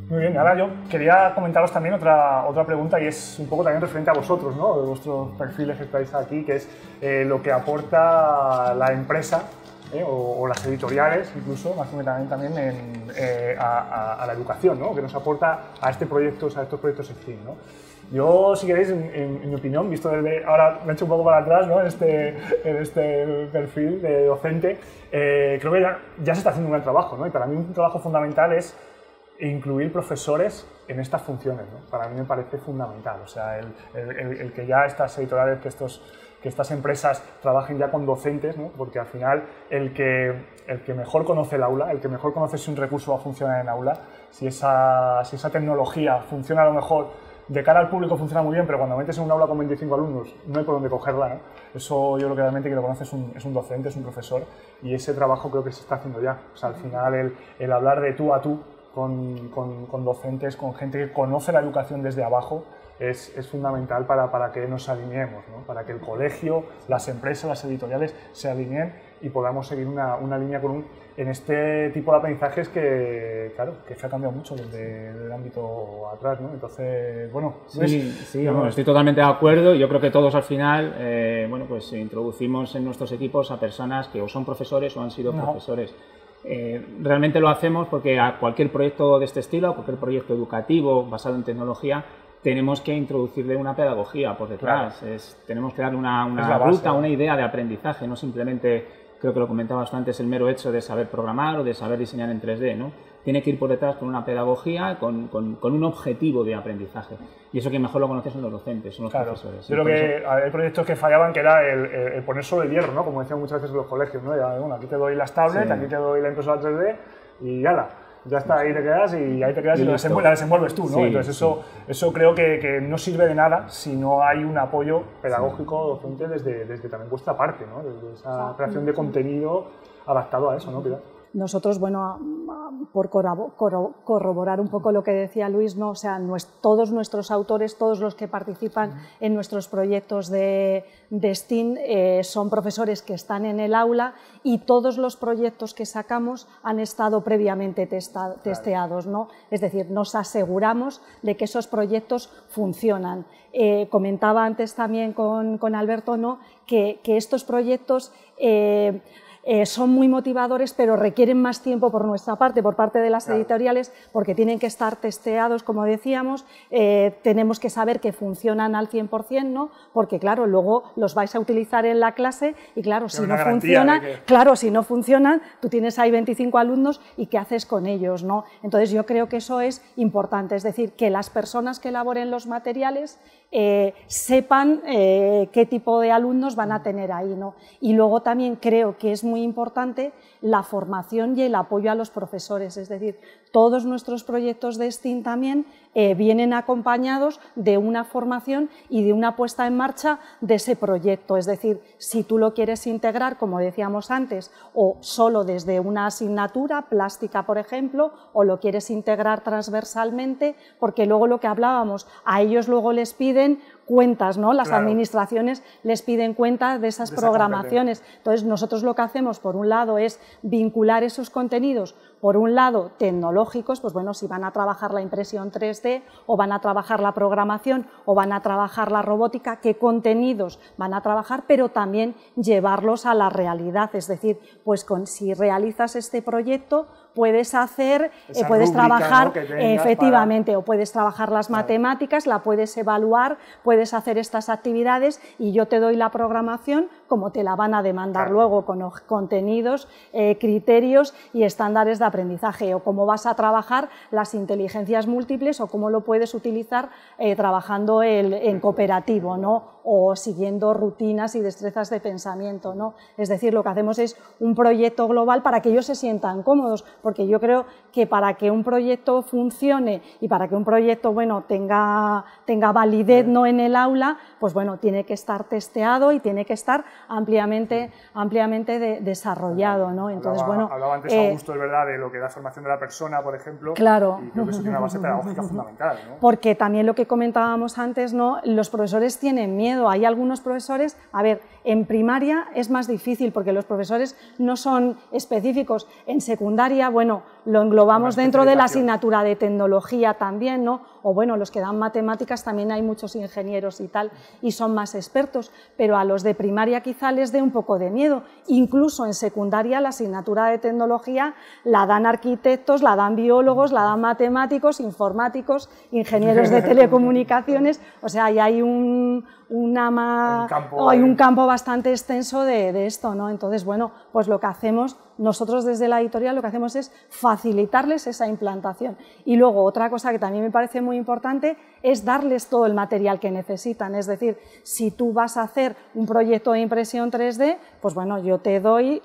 Muy bien, ahora yo quería comentaros también otra pregunta y es un poco también referente a vosotros, ¿no? De vuestros perfiles que estáis aquí, que es lo que aporta la empresa o las editoriales, incluso, más concretamente también a la educación, ¿no? Que nos aporta a estos proyectos STEAM, ¿no? Yo, si queréis, en mi opinión, visto desde ahora me he hecho un poco para atrás, ¿no? en este perfil de docente, creo que ya se está haciendo un gran trabajo, ¿no? Y para mí un trabajo fundamental es incluir profesores en estas funciones, ¿no? Para mí me parece fundamental, o sea, el que ya estas editoriales, que estas empresas trabajen ya con docentes, ¿no? Porque al final el que mejor conoce el aula, el que mejor conoce si un recurso va a funcionar en el aula, si esa tecnología funciona a lo mejor de cara al público funciona muy bien, pero cuando metes en un aula con 25 alumnos no hay por dónde cogerla, ¿no? Eso yo creo que realmente quien lo conoce es un docente, es un profesor, y ese trabajo creo que se está haciendo ya. O sea, al final el hablar de tú a tú con docentes, con gente que conoce la educación desde abajo, es fundamental para que nos alineemos, ¿no? Para que el colegio, las empresas, las editoriales se alineen y podamos seguir una línea en este tipo de aprendizajes que, claro, que se ha cambiado mucho desde el ámbito atrás, ¿no? Entonces, bueno... Sí, bueno, estoy totalmente de acuerdo. Yo creo que todos al final, bueno, pues introducimos en nuestros equipos a personas que o son profesores o han sido profesores. Realmente lo hacemos porque a cualquier proyecto de este estilo, a cualquier proyecto educativo basado en tecnología, tenemos que introducirle una pedagogía por detrás. Claro. Tenemos que darle una ruta, una idea de aprendizaje, no simplemente, creo que lo comentabas antes, el mero hecho de saber programar o de saber diseñar en 3D, ¿no? Tiene que ir por detrás con una pedagogía, con un objetivo de aprendizaje. Y eso quien mejor lo conoce son los docentes, son los profesores. Yo creo que hay proyectos que fallaban, que era el poner solo el hierro, ¿no? Como decían muchas veces los colegios, ¿no? Ya, bueno, aquí te doy las tablets, aquí te doy la impresora 3D y ¡hala! Ya está, ahí te quedas y la desenvuelves tú, ¿no? Sí, entonces eso creo que no sirve de nada si no hay un apoyo pedagógico docente desde también vuestra parte, ¿no? Desde esa creación de contenido adaptado a eso, ¿no, Pilar? Nosotros, bueno, por corroborar un poco lo que decía Luis, ¿no? O sea, todos nuestros autores, todos los que participan en nuestros proyectos de STEAM son profesores que están en el aula y todos los proyectos que sacamos han estado previamente testeados, ¿no? Es decir, nos aseguramos de que esos proyectos funcionan. Comentaba antes también con Alberto, ¿no? que estos proyectos son muy motivadores, pero requieren más tiempo por nuestra parte, por parte de las editoriales, porque tienen que estar testeados, como decíamos, tenemos que saber que funcionan al 100%, ¿no? Porque claro, luego los vais a utilizar en la clase y claro, si no funcionan, tú tienes ahí 25 alumnos y ¿qué haces con ellos, no? Entonces yo creo que eso es importante, es decir, que las personas que elaboren los materiales sepan qué tipo de alumnos van a tener ahí, ¿no? Y luego también creo que es muy importante la formación y el apoyo a los profesores, es decir, todos nuestros proyectos de STEAM también vienen acompañados de una formación y de una puesta en marcha de ese proyecto, es decir, si tú lo quieres integrar, como decíamos antes, o solo desde una asignatura, plástica por ejemplo, o lo quieres integrar transversalmente, porque luego lo que hablábamos, a ellos luego les piden cuentas, ¿no? Las administraciones les piden cuentas de esas programaciones. Entonces, nosotros lo que hacemos, por un lado, es vincular esos contenidos, por un lado, tecnológicos, pues bueno, si van a trabajar la impresión 3D, o van a trabajar la programación, o van a trabajar la robótica, qué contenidos van a trabajar, pero también llevarlos a la realidad, es decir, pues si realizas este proyecto, puedes trabajar, ¿no? Efectivamente, o puedes trabajar las matemáticas, la puedes evaluar, puedes hacer estas actividades y yo te doy la programación como te la van a demandar luego con contenidos, criterios y estándares de aprendizaje, o cómo vas a trabajar las inteligencias múltiples o cómo lo puedes utilizar trabajando en cooperativo, ¿no? O siguiendo rutinas y destrezas de pensamiento, ¿no? Es decir, lo que hacemos es un proyecto global para que ellos se sientan cómodos, porque yo creo que para que un proyecto funcione y para que un proyecto, bueno, tenga validez, ¿no? En el aula, pues bueno, tiene que estar testeado y tiene que estar ampliamente desarrollado, ¿no? Entonces, hablaba antes Augusto, es verdad, de lo que da formación de la persona, por ejemplo, claro. Y creo que eso tiene una base pedagógica fundamental, ¿no? Porque también lo que comentábamos antes, ¿no? Los profesores tienen miedo, hay algunos profesores, a ver, en primaria es más difícil porque los profesores no son específicos, en secundaria, bueno, lo englobamos dentro de la asignatura de tecnología también, ¿no? O bueno, los que dan matemáticas también hay muchos ingenieros y tal, y son más expertos, pero a los de primaria quizá les dé un poco de miedo. Incluso en secundaria la asignatura de tecnología la dan arquitectos, la dan biólogos, la dan matemáticos, informáticos, ingenieros de telecomunicaciones, o sea, ahí hay un campo bastante extenso de esto, ¿no? Entonces, bueno, pues lo que hacemos nosotros desde la editorial, lo que hacemos es facilitarles esa implantación. Y luego otra cosa que también me parece muy importante es darles todo el material que necesitan, es decir, si tú vas a hacer un proyecto de impresión 3D, pues bueno, yo te doy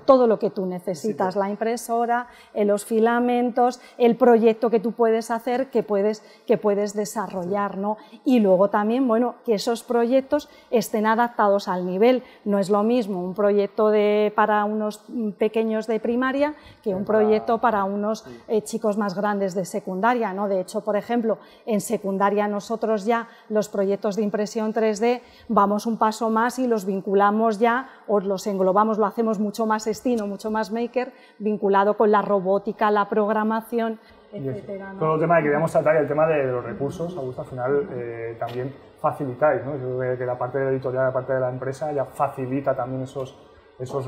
todo lo que tú necesitas, la impresora, los filamentos, el proyecto que tú puedes hacer, que puedes desarrollar, ¿no? Y luego también, bueno, que esos proyectos estén adaptados al nivel. No es lo mismo un proyecto para unos pequeños de primaria que un proyecto para unos chicos más grandes de secundaria, ¿no? De hecho, por ejemplo, en secundaria nosotros ya los proyectos de impresión 3D vamos un paso más y los vinculamos ya, o los englobamos, lo hacemos mucho más STEAM o mucho más maker, vinculado con la robótica, la programación, etcétera, ¿no? Todo el tema que queríamos tratar y el tema de los recursos, Augusto, al final también facilitáis, ¿no? Yo creo que la parte de la editorial, la parte de la empresa ya facilita también esos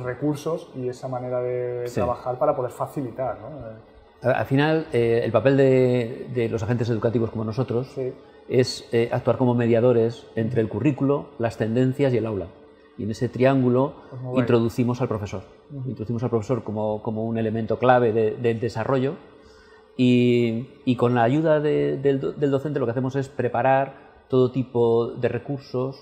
recursos y esa manera de trabajar para poder facilitar, ¿no? Al final, el papel de los agentes educativos como nosotros es actuar como mediadores entre el currículo, las tendencias y el aula. Y en ese triángulo introducimos al profesor. Introducimos al profesor como un elemento clave del desarrollo y con la ayuda del docente lo que hacemos es preparar todo tipo de recursos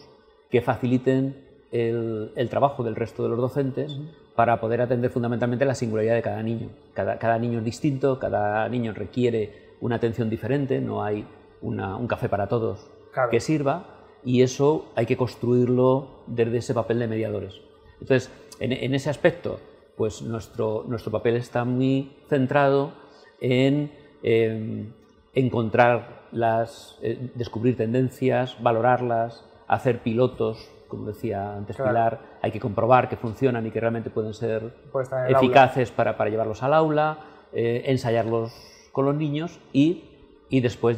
que faciliten el trabajo del resto de los docentes para poder atender fundamentalmente la singularidad de cada niño. Cada niño es distinto, cada niño requiere una atención diferente, no hay un café para todos que sirva, y eso hay que construirlo desde ese papel de mediadores. Entonces, en ese aspecto, pues nuestro papel está muy centrado en encontrar descubrir tendencias, valorarlas, hacer pilotos. Como decía antes Pilar, hay que comprobar que funcionan y que realmente pueden ser eficaces para llevarlos al aula, ensayarlos con los niños y después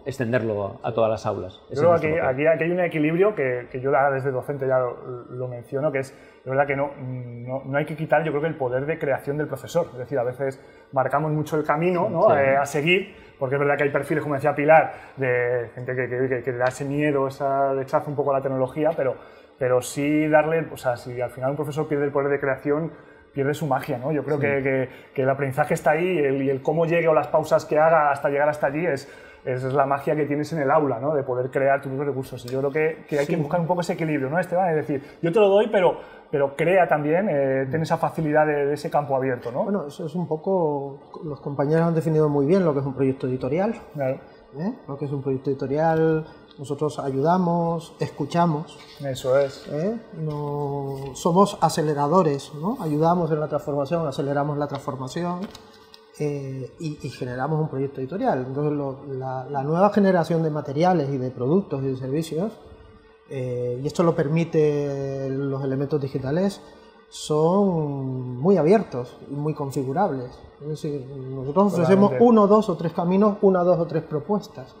extenderlo a todas las aulas. Yo creo que aquí hay un equilibrio que yo desde docente ya lo menciono, que es de verdad que no hay que quitar, yo creo que el poder de creación del profesor. Es decir, a veces marcamos mucho el camino, ¿no? A seguir, porque es verdad que hay perfiles, como decía Pilar, de gente que le da ese miedo, ese rechazo un poco a la tecnología, pero sí darle, o sea, si al final un profesor pierde el poder de creación, pierde su magia, ¿no? Yo creo que el aprendizaje está ahí y el cómo llegue o las pausas que haga hasta llegar hasta allí es la magia que tienes en el aula, ¿no? De poder crear tus propios recursos. Y yo creo que hay que buscar un poco ese equilibrio, ¿no, Esteban? Es decir, yo te lo doy, pero crea también, ten esa facilidad de ese campo abierto, ¿no? Bueno, eso es un poco, los compañeros han definido muy bien lo que es un proyecto editorial. Claro. Lo que es un proyecto editorial, nosotros ayudamos, escuchamos. Eso es. No, somos aceleradores, ¿no? Ayudamos en la transformación, aceleramos la transformación y generamos un proyecto editorial. Entonces, la nueva generación de materiales y de productos y de servicios, y esto lo permite los elementos digitales, son muy abiertos y muy configurables. Es decir, nosotros ofrecemos 1, 2 o 3 caminos, 1, 2 o 3 propuestas,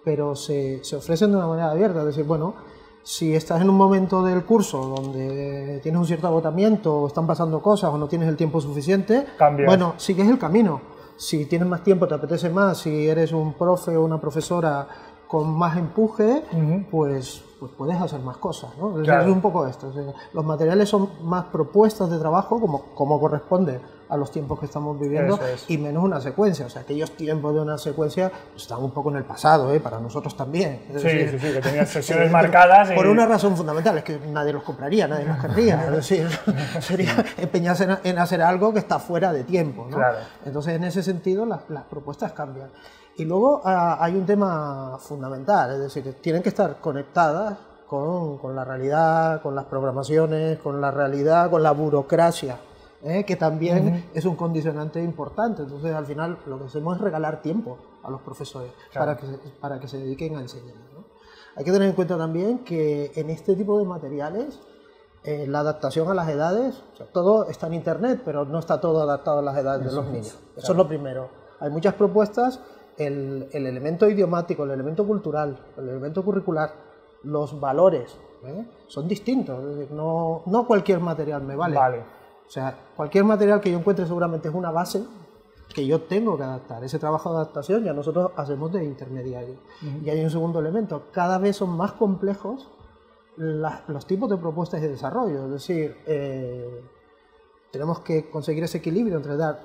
pero se ofrecen de una manera abierta. Es decir, bueno, si estás en un momento del curso donde tienes un cierto agotamiento o están pasando cosas o no tienes el tiempo suficiente, bueno, sigues el camino. Si tienes más tiempo, te apetece más, si eres un profe o una profesora con más empuje, pues puedes hacer más cosas, ¿no? Claro. Es un poco esto. O sea, los materiales son más propuestas de trabajo, como corresponde a los tiempos que estamos viviendo, y menos una secuencia. O sea, aquellos tiempos de una secuencia pues, están un poco en el pasado, para nosotros también. Es decir, sí, que tenían sesiones marcadas. Por una razón fundamental, es que nadie los compraría, nadie los querría. Es decir, sería empeñarse en hacer algo que está fuera de tiempo, ¿no? Claro. Entonces, en ese sentido, las propuestas cambian. Y luego hay un tema fundamental, es decir, tienen que estar conectadas con la realidad, con las programaciones, con la realidad, con la burocracia, que también es un condicionante importante. Entonces, al final, lo que hacemos es regalar tiempo a los profesores para que se dediquen a enseñar, ¿no? Hay que tener en cuenta también que en este tipo de materiales La adaptación a las edades, o sea, todo está en internet, pero no está todo adaptado a las edades de los niños. Eso es lo primero. Hay muchas propuestas, el elemento idiomático, el elemento cultural, el elemento curricular, los valores, son distintos. Es decir, no cualquier material me vale. O sea, cualquier material que yo encuentre seguramente es una base que yo tengo que adaptar. Ese trabajo de adaptación ya nosotros hacemos de intermediario. Y hay un segundo elemento, cada vez son más complejos los tipos de propuestas de desarrollo. Es decir, tenemos que conseguir ese equilibrio entre dar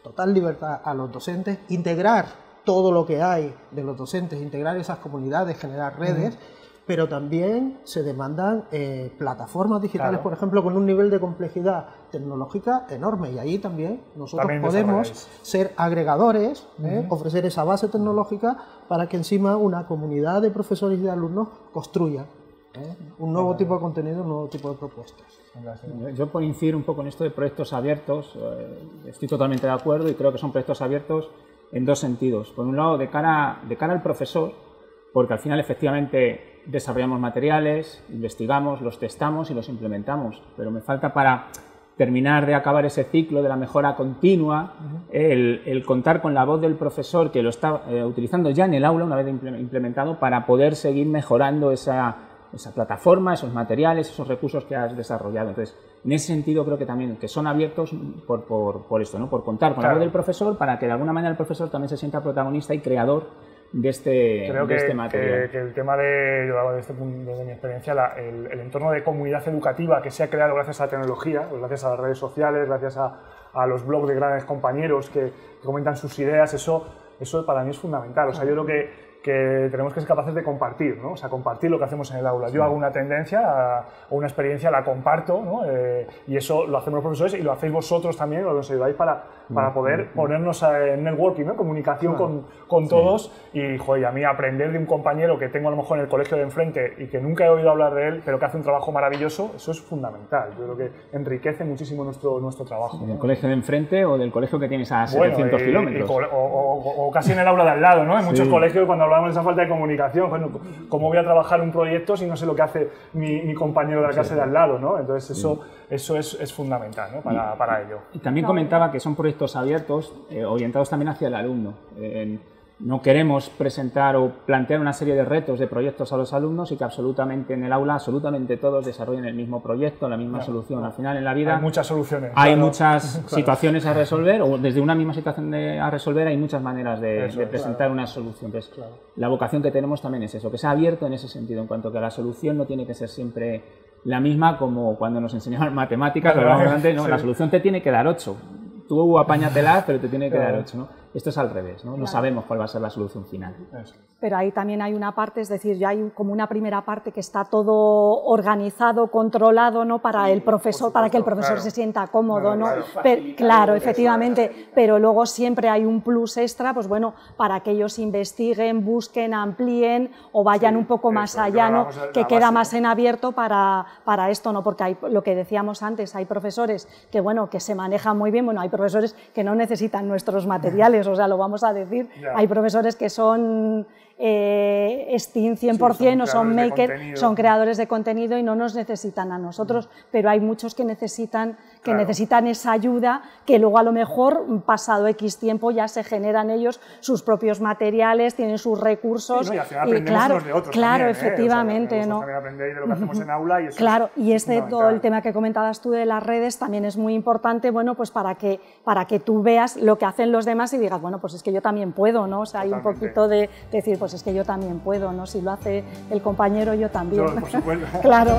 total libertad a los docentes, integrar todo lo que hay de los docentes, integrar esas comunidades, generar redes, pero también se demandan plataformas digitales, por ejemplo, con un nivel de complejidad tecnológica enorme, y ahí también nosotros podemos ser agregadores, ofrecer esa base tecnológica para que encima una comunidad de profesores y de alumnos construya un nuevo tipo de contenido, un nuevo tipo de propuestas. Yo por incidir un poco en esto de proyectos abiertos, estoy totalmente de acuerdo y creo que son proyectos abiertos en dos sentidos. Por un lado, de cara al profesor, porque al final efectivamente desarrollamos materiales, investigamos, los testamos y los implementamos, pero me falta para terminar de acabar ese ciclo de la mejora continua, el contar con la voz del profesor que lo está utilizando ya en el aula una vez implementado para poder seguir mejorando esa plataforma, esos materiales, esos recursos que has desarrollado. Entonces, en ese sentido creo que también que son abiertos por esto, ¿no? Por contar con la voz del profesor para que de alguna manera el profesor también se sienta protagonista y creador de este material. Que el tema desde mi experiencia, el entorno de comunidad educativa que se ha creado gracias a la tecnología, gracias a las redes sociales, gracias a los blogs de grandes compañeros que comentan sus ideas, eso para mí es fundamental. O sea, yo creo que tenemos que ser capaces de compartir, ¿no? O sea, compartir lo que hacemos en el aula. Yo hago una tendencia o una experiencia, la comparto, ¿no? Y eso lo hacemos los profesores y lo hacéis vosotros también, os nos ayudáis para poder ponernos en networking, ¿no? Comunicación con todos y, joder, a mí aprender de un compañero que tengo a lo mejor en el colegio de enfrente y que nunca he oído hablar de él, pero que hace un trabajo maravilloso, eso es fundamental. Yo creo que enriquece muchísimo nuestro trabajo. ¿Del colegio de enfrente o del colegio que tienes a 700 kilómetros? O casi en el aula de al lado, ¿no? En muchos colegios, cuando hablamos de esa falta de comunicación, bueno, ¿cómo voy a trabajar un proyecto si no sé lo que hace mi compañero de la clase de al lado, ¿no? Entonces eso es fundamental, ¿no? para ello. Y también comentaba que son proyectos abiertos, orientados también hacia el alumno. No queremos presentar o plantear una serie de retos, de proyectos a los alumnos y que absolutamente en el aula, absolutamente todos desarrollen el mismo proyecto, la misma solución. Al final en la vida hay muchas soluciones. Hay muchas situaciones a resolver, o desde una misma situación a resolver hay muchas maneras de presentar una solución. Entonces, la vocación que tenemos también es eso, que sea abierto en ese sentido, en cuanto que la solución no tiene que ser siempre la misma como cuando nos enseñaban matemáticas, ¿no? La solución te tiene que dar 8. Tú apáñatelas, pero te tiene que dar 8, ¿no? Esto es al revés, ¿no? No sabemos cuál va a ser la solución final. Pero ahí también hay una parte, es decir, ya hay como una primera parte que está todo organizado, controlado, ¿no? Para el profesor, para que el profesor se sienta cómodo, ¿no? Claro, efectivamente, pero luego siempre hay un plus extra, pues bueno, para que ellos investiguen, busquen, amplíen o vayan un poco más allá, ¿no? Que queda más en abierto para esto, ¿no? Porque hay, lo que decíamos antes, hay profesores que, bueno, que se manejan muy bien, bueno, hay profesores que no necesitan nuestros materiales, o sea, lo vamos a decir, hay profesores que son STEAM 100% o son maker, son creadores de contenido y no nos necesitan a nosotros, pero hay muchos que necesitan esa ayuda, que luego a lo mejor pasado X tiempo ya se generan ellos sus propios materiales, tienen sus recursos y al final aprendemos unos de otros también, efectivamente, o sea, ¿no? También aprendéis de lo que hacemos en aula y eso todo el tema que comentabas tú de las redes también es muy importante, bueno, pues para que tú veas lo que hacen los demás y digas, bueno, pues es que yo también puedo, ¿no? O sea, hay un poquito de decir, pues es que yo también puedo, ¿no? Si lo hace el compañero, yo también. Por supuesto. Claro.